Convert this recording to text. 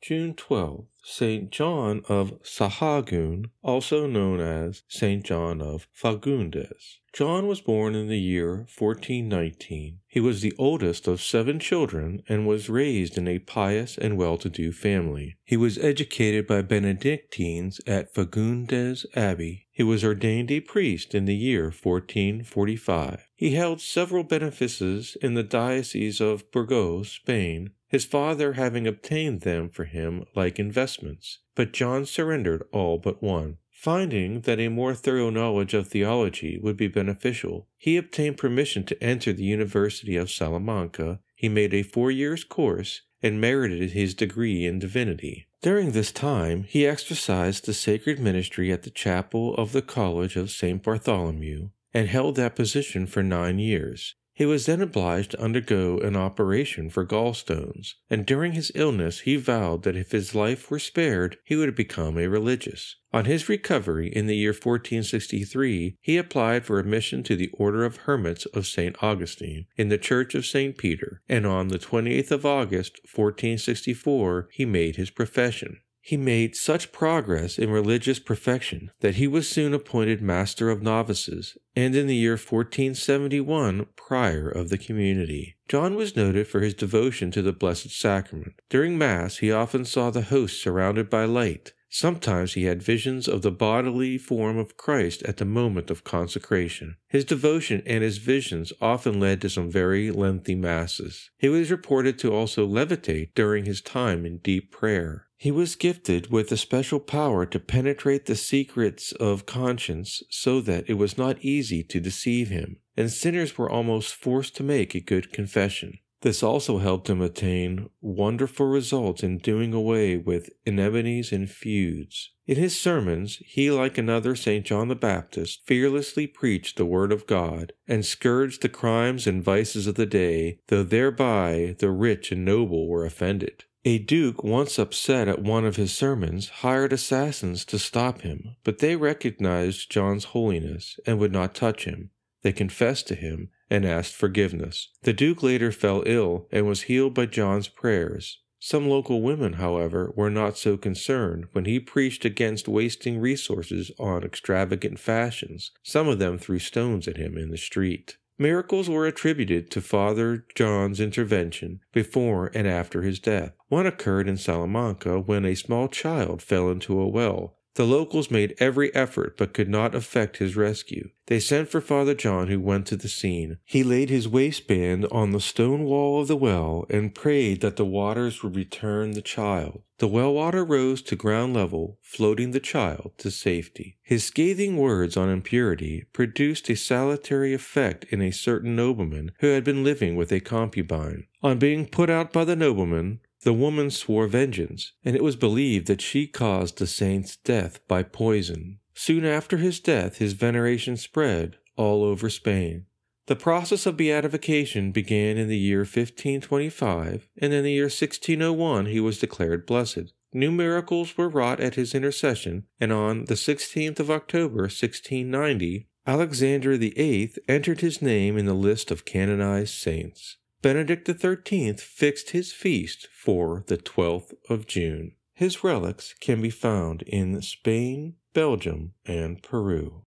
June 12th, Saint John of Sahagun, also known as Saint John of Fagondez. John was born in the year 1419. He was the oldest of 7 children and was raised in a pious and well-to-do family. He was educated by Benedictines at Fagondez Abbey. He was ordained a priest in the year 1445. He held several benefices in the diocese of Burgos, Spain, his father having obtained them for him like investments, but John surrendered all but one. Finding that a more thorough knowledge of theology would be beneficial, he obtained permission to enter the University of Salamanca. He made a 4 years course and merited his degree in divinity. During this time, he exercised the sacred ministry at the chapel of the College of St. Bartholomew and held that position for 9 years. He was then obliged to undergo an operation for gallstones, and during his illness he vowed that if his life were spared, he would become a religious. On his recovery in the year 1463, he applied for admission to the Order of Hermits of St. Augustine in the Church of St. Peter, and on the 28th of August, 1464, he made his profession. He made such progress in religious perfection that he was soon appointed Master of Novices, and in the year 1471, Prior of the community. John was noted for his devotion to the Blessed Sacrament. During Mass, he often saw the host surrounded by light. Sometimes he had visions of the bodily form of Christ at the moment of consecration. His devotion and his visions often led to some very lengthy masses. He was reported to also levitate during his time in deep prayer. He was gifted with a special power to penetrate the secrets of conscience so that it was not easy to deceive him, and sinners were almost forced to make a good confession. This also helped him attain wonderful results in doing away with enmities and feuds. In his sermons, he, like another St. John the Baptist, fearlessly preached the word of God, and scourged the crimes and vices of the day, though thereby the rich and noble were offended. A duke, once upset at one of his sermons, hired assassins to stop him, but they recognized John's holiness and would not touch him. They confessed to him and asked forgiveness. The duke later fell ill and was healed by John's prayers. Some local women, however, were not so concerned when he preached against wasting resources on extravagant fashions. Some of them threw stones at him in the street. Miracles were attributed to Father John's intervention before and after his death. One occurred in Salamanca when a small child fell into a well. The locals made every effort but could not effect his rescue. They sent for Father John, who went to the scene. He laid his waistband on the stone wall of the well and prayed that the waters would return the child. The well water rose to ground level, floating the child to safety. His scathing words on impurity produced a salutary effect in a certain nobleman who had been living with a concubine. On being put out by the nobleman, the woman swore vengeance, and it was believed that she caused the saint's death by poison. Soon after his death, his veneration spread all over Spain. The process of beatification began in the year 1525, and in the year 1601 he was declared blessed. New miracles were wrought at his intercession, and on the 16th of October, 1690, Alexander VIII entered his name in the list of canonized saints. Benedict XIII fixed his feast for the 12th of June. His relics can be found in Spain, Belgium, and Peru.